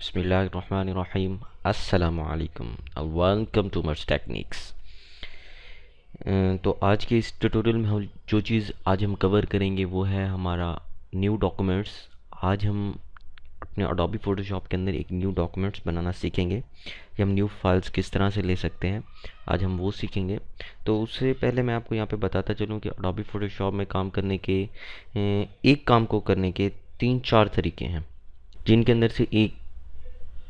बिस्मिल्लाहिर्रहमानिर्रहीम। अस्सलामु अलैकुम। Welcome to Mars technics. तो आज के इस ट्यूटोरियल में हम जो चीज़ आज हम कवर करेंगे वो है हमारा न्यू डॉक्यूमेंट्स। आज हम अपने अडोबी फ़ोटोशॉप के अंदर एक न्यू डॉक्यूमेंट्स बनाना सीखेंगे या हम न्यू फाइल्स किस तरह से ले सकते हैं, आज हम वो सीखेंगे। तो उससे पहले मैं आपको यहाँ पे बताता चलूँ कि अडोबी फ़ोटोशॉप में काम करने के एक काम को करने के 3-4 तरीके हैं, जिनके अंदर से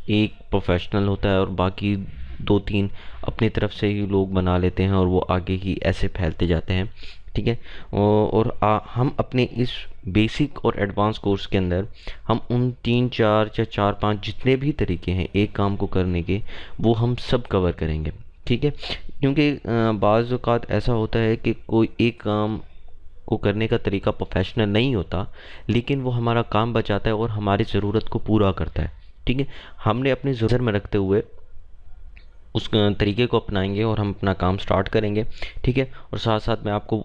एक प्रोफेशनल होता है और बाकी 2-3 अपनी तरफ से ही लोग बना लेते हैं और वो आगे ही ऐसे फैलते जाते हैं। ठीक है। हम अपने इस बेसिक और एडवांस कोर्स के अंदर हम उन 3-4 या 4-5 जितने भी तरीके हैं एक काम को करने के, वो हम सब कवर करेंगे। ठीक है। क्योंकि बाज़ औक़ात ऐसा होता है कि कोई एक काम को करने का तरीका प्रोफेशनल नहीं होता, लेकिन वो हमारा काम बचाता है और हमारी ज़रूरत को पूरा करता है। ठीक है। हमने अपनी ज़रूरत में रखते हुए उस तरीके को अपनाएंगे और हम अपना काम स्टार्ट करेंगे। ठीक है। और साथ साथ मैं आपको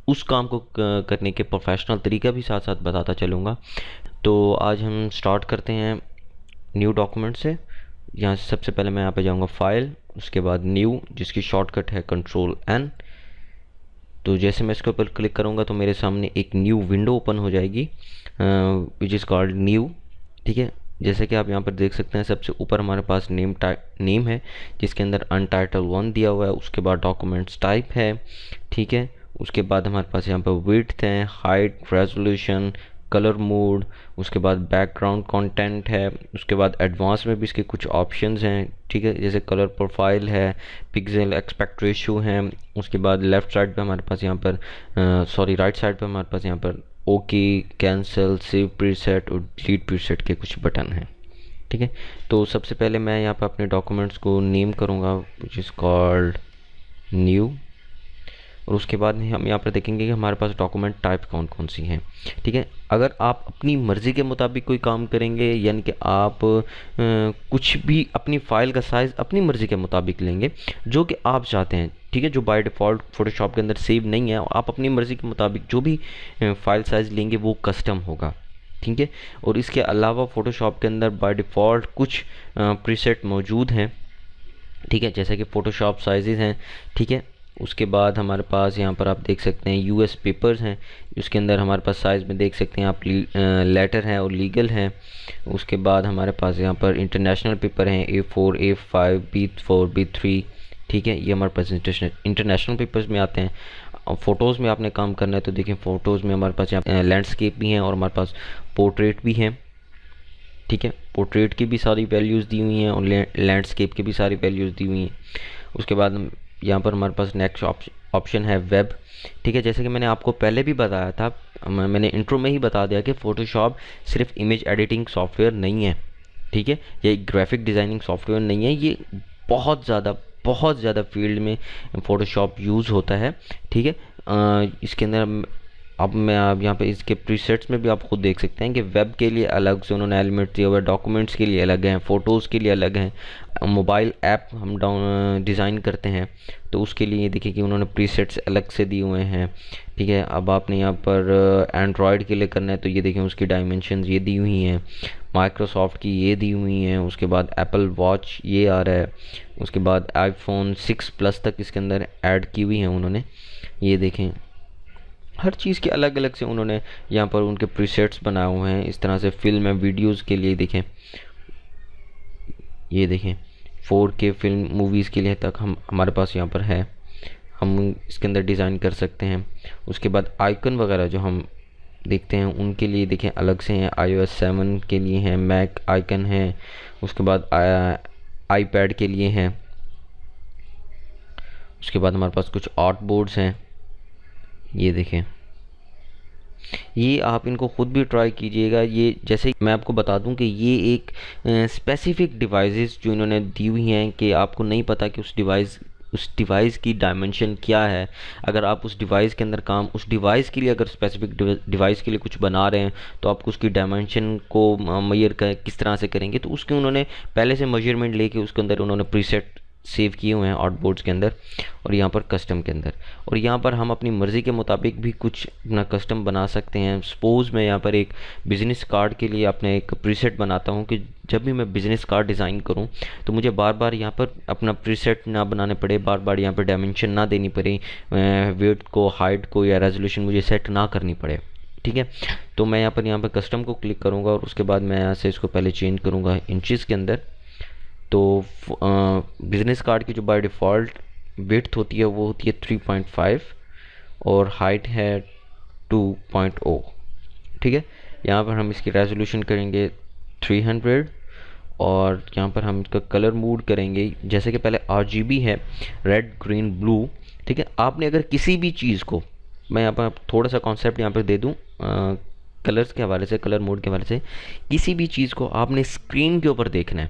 उस काम को करने के प्रोफेशनल तरीका भी साथ साथ बताता चलूँगा। तो आज हम स्टार्ट करते हैं न्यू डॉक्यूमेंट से। यहाँ से सबसे पहले मैं यहाँ पे जाऊँगा फाइल, उसके बाद न्यू, जिसकी शॉर्टकट है Ctrl+N। तो जैसे मैं इसके ऊपर क्लिक करूँगा तो मेरे सामने एक न्यू विंडो ओपन हो जाएगी विच इज़ कॉल्ड न्यू। ठीक है। जैसे कि आप यहाँ पर देख सकते हैं, सबसे ऊपर हमारे पास नेम है जिसके अंदर अनटाइटल 1 दिया हुआ है। उसके बाद डॉक्यूमेंट्स टाइप है। ठीक है। उसके बाद हमारे पास यहाँ पर विड्थ है, हाइट, रेजोल्यूशन, कलर मोड, उसके बाद बैकग्राउंड कंटेंट है। उसके बाद एडवांस में भी इसके कुछ ऑप्शंस हैं। ठीक है। जैसे कलर प्रोफाइल है, पिक्सल एस्पेक्ट रेशियो है। उसके बाद लेफ़्ट साइड पे हमारे पास यहाँ पर राइट साइड पे हमारे पास यहाँ पर ओके, कैंसिल, सेव प्रीसेट और डिलीट प्रीसेट के कुछ बटन हैं। ठीक है। तो सबसे पहले मैं यहाँ पर अपने डॉक्यूमेंट्स को नेम करूँगा विच इज़ कॉल्ड न्यू। और उसके बाद हम यहाँ पर देखेंगे कि हमारे पास डॉक्यूमेंट टाइप कौन कौन सी हैं। ठीक है। अगर आप अपनी मर्ज़ी के मुताबिक कोई काम करेंगे, यानी कि आप कुछ भी अपनी फ़ाइल का साइज़ अपनी मर्ज़ी के मुताबिक लेंगे जो कि आप चाहते हैं। ठीक है। जो बाय डिफ़ॉल्ट फ़ोटोशॉप के अंदर सेव नहीं है, आप अपनी मर्ज़ी के मुताबिक जो भी फ़ाइल साइज़ लेंगे वो कस्टम होगा। ठीक है। और इसके अलावा फ़ोटोशॉप के अंदर बाय डिफ़ॉल्ट कुछ प्रीसेट मौजूद हैं। ठीक है। जैसे कि फ़ोटोशॉप साइज़ हैं। ठीक है। उसके बाद हमारे पास यहाँ पर आप देख सकते हैं यूएस पेपर्स हैं, उसके अंदर हमारे पास साइज़ में देख सकते हैं आप लेटर हैं और लीगल हैं। उसके बाद हमारे पास यहाँ पर इंटरनेशनल पेपर हैं, A4, A5, B4, B3। ठीक है। ये हमारे पास इंटरनेशनल पेपर्स में आते हैं। फ़ोटोज़ में आपने काम करना है तो देखें, फ़ोटोज़ में हमारे पास यहाँ लैंडस्केप भी हैं और हमारे पास पोर्ट्रेट भी हैं। ठीक है। पोर्ट्रेट की भी सारी वैल्यूज़ दी हुई हैं और लैंडस्केप की भी सारी वैल्यूज़ दी हुई हैं। उसके बाद यहाँ पर हमारे पास नेक्स्ट ऑप्शन है वेब। ठीक है। जैसे कि मैंने आपको पहले भी बताया था, मैंने इंट्रो में ही बता दिया कि फ़ोटोशॉप सिर्फ इमेज एडिटिंग सॉफ्टवेयर नहीं है। ठीक है। ये ग्राफिक डिज़ाइनिंग सॉफ्टवेयर नहीं है, ये बहुत ज़्यादा फील्ड में फ़ोटोशॉप यूज़ होता है। ठीक है। इसके अंदर अब मैं आप यहाँ पे इसके प्रीसेट्स में भी आप खुद देख सकते हैं कि वेब के लिए अलग से उन्होंने एलिमेंट दिया हुआ है, डॉक्यूमेंट्स के लिए अलग हैं, फ़ोटोज़ के लिए अलग हैं, मोबाइल ऐप हम डिज़ाइन करते हैं तो उसके लिए देखिए कि उन्होंने प्रीसेट्स अलग से दिए हुए हैं। ठीक है। अब आपने यहाँ पर एंड्रॉयड के लिए करना है तो ये देखें उसकी डायमेंशंस ये दी हुई हैं, माइक्रोसॉफ्ट की ये दी हुई हैं। उसके बाद एप्पल वॉच ये आ रहा है। उसके बाद आईफोन 6 प्लस तक इसके अंदर ऐड की हुई हैं उन्होंने। ये देखें हर चीज़ के अलग अलग से उन्होंने यहाँ पर उनके प्रीसेट्स बनाए हुए हैं। इस तरह से फिल्म है, वीडियोज़ के लिए देखें, ये देखें 4K फिल्म मूवीज़ के लिए तक हमारे पास यहाँ पर है, हम इसके अंदर डिज़ाइन कर सकते हैं। उसके बाद आइकन वगैरह जो हम देखते हैं उनके लिए देखें अलग से हैं, iOS 7 के लिए हैं, मैक आइकन है। उसके बाद iPad के लिए हैं। उसके बाद हमारे पास कुछ आर्ट बोर्ड्स हैं, ये देखें। ये आप इनको ख़ुद भी ट्राई कीजिएगा। ये जैसे मैं आपको बता दूं कि ये एक स्पेसिफ़िक डिवाइसेस जो इन्होंने दी हुई हैं कि आपको नहीं पता कि उस डिवाइस की डायमेंशन क्या है। अगर आप उस डिवाइस के अंदर उस डिवाइस के लिए अगर स्पेसिफिक डिवाइस के लिए कुछ बना रहे हैं तो आपको उसकी डायमेंशन को किस तरह से करेंगे, तो उसके उन्होंने पहले से मेजरमेंट लेके उसके अंदर उन्होंने प्रीसेट सेव किए हुए हैं आउटबोर्ड्स के अंदर और यहाँ पर कस्टम के अंदर। और यहाँ पर हम अपनी मर्ज़ी के मुताबिक भी कुछ अपना कस्टम बना सकते हैं। सपोज़ मैं यहाँ पर एक बिज़नेस कार्ड के लिए अपने एक प्रीसेट बनाता हूँ कि जब भी मैं बिज़नेस कार्ड डिज़ाइन करूँ तो मुझे बार बार यहाँ पर अपना प्रीसेट ना बनाने पड़े, बार बार यहाँ पर डायमेंशन ना देनी पड़े, वेट को, हाइट को या रेजोल्यूशन मुझे सेट ना करनी पड़े। ठीक है, तो मैं यहाँ पर कस्टम को क्लिक करूँगा और उसके बाद मैं यहाँ से इसको पहले चेंज करूँगा इंचज़ के अंदर। तो बिज़नेस कार्ड की जो बाय डिफ़ॉल्ट विड्थ होती है वो होती है 3.5 और हाइट है 2.0। ठीक है, यहाँ पर हम इसकी रेजोल्यूशन करेंगे 300 और यहाँ पर हम इसका कलर मूड करेंगे जैसे कि पहले RGB है, रेड ग्रीन ब्लू। ठीक है, आपने अगर किसी भी चीज़ को, मैं यहाँ पर थोड़ा सा कॉन्सेप्ट यहाँ पर दे दूँ कलर्स के हवाले से, कलर मोड के हवाले से, किसी भी चीज़ को आपने स्क्रीन के ऊपर देखना है।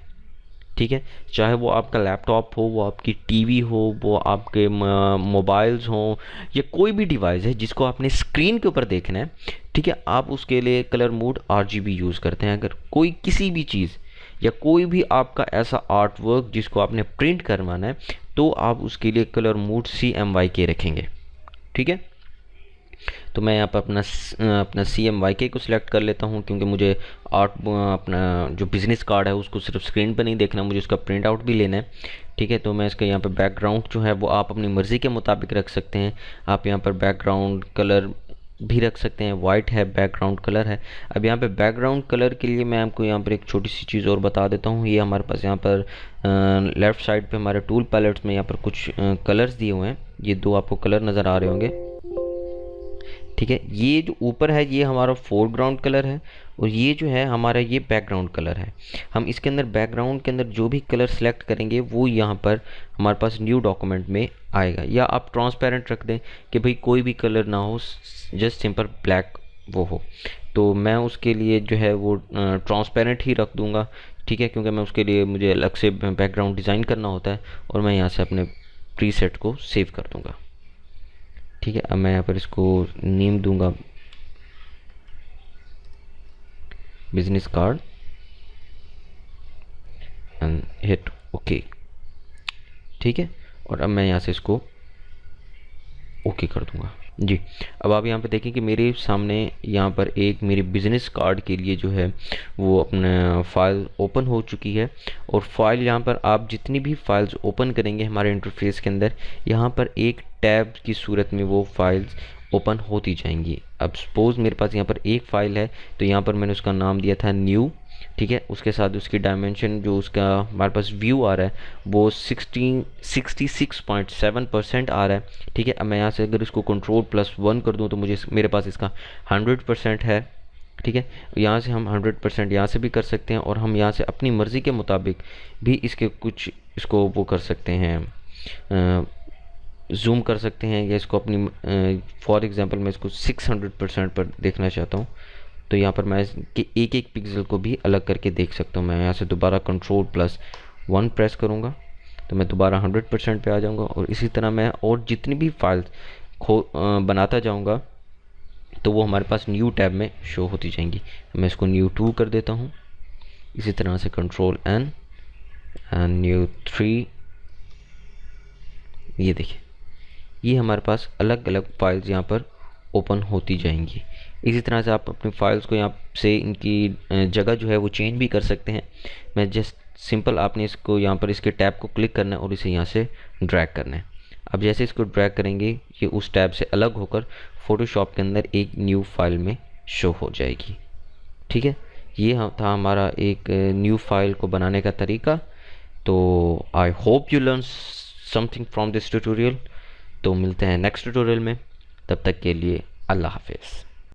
ठीक है, चाहे वो आपका लैपटॉप हो, वो आपकी टीवी हो, वो आपके मोबाइल्स हों या कोई भी डिवाइस है जिसको आपने स्क्रीन के ऊपर देखना है। ठीक है, आप उसके लिए कलर मोड RGB यूज़ करते हैं। अगर कोई किसी भी चीज़ या कोई भी आपका ऐसा आर्ट वर्क जिसको आपने प्रिंट करवाना है तो आप उसके लिए कलर मोड CMYK रखेंगे। ठीक है, तो मैं यहाँ पर अपना CMYK को सिलेक्ट कर लेता हूँ क्योंकि मुझे अपना जो बिज़नेस कार्ड है उसको सिर्फ स्क्रीन पर नहीं देखना, मुझे उसका प्रिंट आउट भी लेना है। ठीक है, तो मैं इसका यहाँ पर बैकग्राउंड जो है वो आप अपनी मर्ज़ी के मुताबिक रख सकते हैं। आप यहाँ पर बैकग्राउंड कलर भी रख सकते हैं, वाइट है बैकग्राउंड कलर है। अब यहाँ पे बैकग्राउंड कलर के लिए मैं आपको यहाँ पर एक छोटी सी चीज़ और बता देता हूँ। ये हमारे पास यहाँ पर लेफ़्ट साइड पे हमारे टूल पैलेट्स में यहाँ पर कुछ कलर्स दिए हुए हैं। ये दो आपको कलर नज़र आ रहे होंगे। ठीक है, ये जो ऊपर है ये हमारा फोरग्राउंड कलर है और ये जो है हमारा ये बैकग्राउंड कलर है। हम इसके अंदर बैकग्राउंड के अंदर जो भी कलर सेलेक्ट करेंगे वो यहाँ पर हमारे पास न्यू डॉक्यूमेंट में आएगा। या आप ट्रांसपेरेंट रख दें कि भाई कोई भी कलर ना हो, जस्ट सिंपल ब्लैक वो हो, तो मैं उसके लिए जो है वो ट्रांसपेरेंट ही रख दूँगा। ठीक है, क्योंकि मैं उसके लिए मुझे अलग से बैकग्राउंड डिज़ाइन करना होता है और मैं यहाँ से अपने प्रीसेट को सेव कर दूँगा। ठीक है, अब मैं यहाँ पर इसको नेम दूंगा business card and hit okay. ठीक है, और अब मैं यहाँ से इसको ओके कर दूंगा जी। अब आप यहाँ पे देखें कि मेरे सामने यहाँ पर एक मेरे बिज़नेस कार्ड के लिए जो है वो अपना फ़ाइल ओपन हो चुकी है। और फाइल यहाँ पर आप जितनी भी फाइल्स ओपन करेंगे हमारे इंटरफेस के अंदर, यहाँ पर एक टैब की सूरत में वो फाइल्स ओपन होती जाएंगी। अब सपोज़ मेरे पास यहाँ पर एक फ़ाइल है तो यहाँ पर मैंने उसका नाम दिया था न्यू। ठीक है, उसके साथ उसकी डायमेंशन जो उसका हमारे पास व्यू आ रहा है वो 66.7% आ रहा है। ठीक है, अब मैं यहाँ से अगर इसको Ctrl+1 कर दूँ तो मुझे मेरे पास इसका 100% है। ठीक है, यहाँ से हम 100% यहाँ से भी कर सकते हैं और हम यहाँ से अपनी मर्ज़ी के मुताबिक भी इसके कुछ इसको वो कर सकते हैं, जूम कर सकते हैं या इसको अपनी फॉर एग्ज़ाम्पल मैं इसको 600% पर देखना चाहता हूँ तो यहाँ पर मैं कि एक एक पिक्सल को भी अलग करके देख सकता हूँ। मैं यहाँ से दोबारा Ctrl+1 प्रेस करूँगा तो मैं दोबारा 100% पे आ जाऊँगा और इसी तरह मैं और जितनी भी फाइल्स बनाता जाऊँगा तो वो हमारे पास न्यू टैब में शो होती जाएंगी। मैं इसको न्यू 2 कर देता हूँ, इसी तरह से Ctrl+N एंड न्यू 3। ये देखिए, ये हमारे पास अलग अलग फाइल्स यहाँ पर ओपन होती जाएंगी। इसी तरह से आप अपनी फाइल्स को यहाँ से इनकी जगह जो है वो चेंज भी कर सकते हैं। मैं जस्ट सिंपल आपने इसको यहाँ पर इसके टैब को क्लिक करना है और इसे यहाँ से ड्रैग करना है। अब जैसे इसको ड्रैग करेंगे ये उस टैब से अलग होकर फ़ोटोशॉप के अंदर एक न्यू फाइल में शो हो जाएगी। ठीक है, ये था हमारा एक न्यू फाइल को बनाने का तरीका। तो I hope you learn something from this tutorial. तो मिलते हैं नेक्स्ट ट्यूटोरियल में, तब तक के लिए अल्लाह हाफिज़।